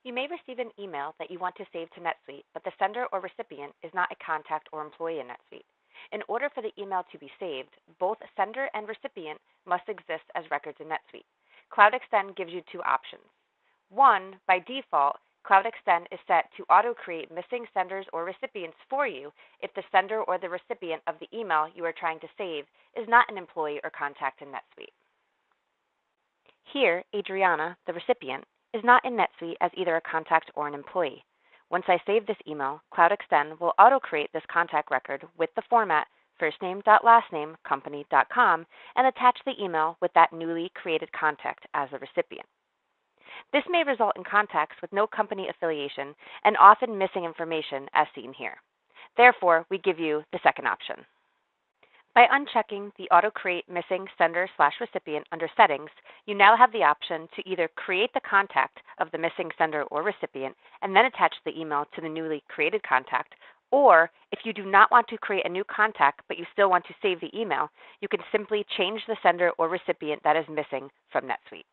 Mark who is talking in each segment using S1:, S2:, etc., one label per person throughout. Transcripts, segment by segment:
S1: You may receive an email that you want to save to NetSuite, but the sender or recipient is not a contact or employee in NetSuite. In order for the email to be saved, both sender and recipient must exist as records in NetSuite. CloudExtend gives you two options. One, by default, CloudExtend is set to auto-create missing senders or recipients for you if the sender or the recipient of the email you are trying to save is not an employee or contact in NetSuite. Here, Adriana, the recipient, is not in NetSuite as either a contact or an employee. Once I save this email, CloudExtend will auto-create this contact record with the format firstname.lastnamecompany.com and attach the email with that newly created contact as the recipient. This may result in contacts with no company affiliation and often missing information as seen here. Therefore, we give you the second option. By unchecking the Auto-Create Missing Sender/Recipient under Settings, you now have the option to either create the contact of the missing sender or recipient and then attach the email to the newly created contact, or if you do not want to create a new contact but you still want to save the email, you can simply change the sender or recipient that is missing from NetSuite.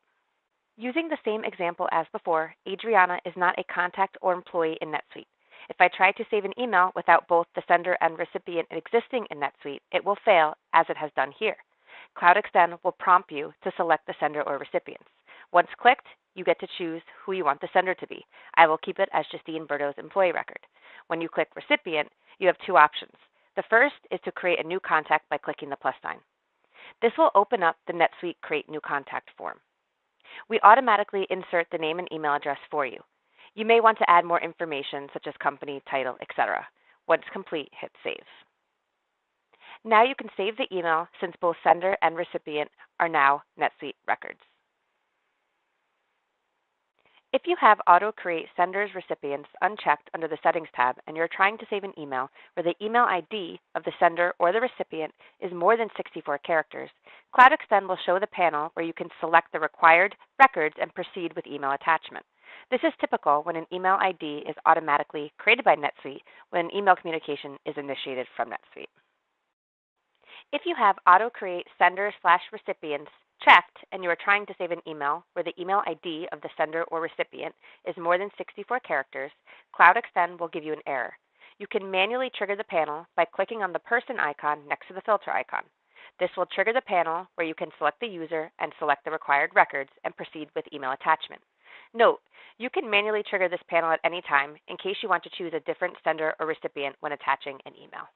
S1: Using the same example as before, Adriana is not a contact or employee in NetSuite. If I try to save an email without both the sender and recipient existing in NetSuite, it will fail as it has done here. CloudExtend will prompt you to select the sender or recipients. Once clicked, you get to choose who you want the sender to be. I will keep it as Justine Berto's employee record. When you click recipient, you have two options. The first is to create a new contact by clicking the plus sign. This will open up the NetSuite Create New Contact form. We automatically insert the name and email address for you. You may want to add more information such as company, title, etc. Once complete, hit Save. Now you can save the email since both sender and recipient are now NetSuite records. If you have Auto Create Senders Recipients unchecked under the Settings tab and you're trying to save an email where the email ID of the sender or the recipient is more than 64 characters, CloudExtend will show the panel where you can select the required records and proceed with email attachment. This is typical when an email ID is automatically created by NetSuite when email communication is initiated from NetSuite. If you have Auto Create Sender/Recipients checked and you are trying to save an email where the email ID of the sender or recipient is more than 64 characters, CloudExtend will give you an error. You can manually trigger the panel by clicking on the person icon next to the filter icon. This will trigger the panel where you can select the user and select the required records and proceed with email attachment. Note, you can manually trigger this panel at any time in case you want to choose a different sender or recipient when attaching an email.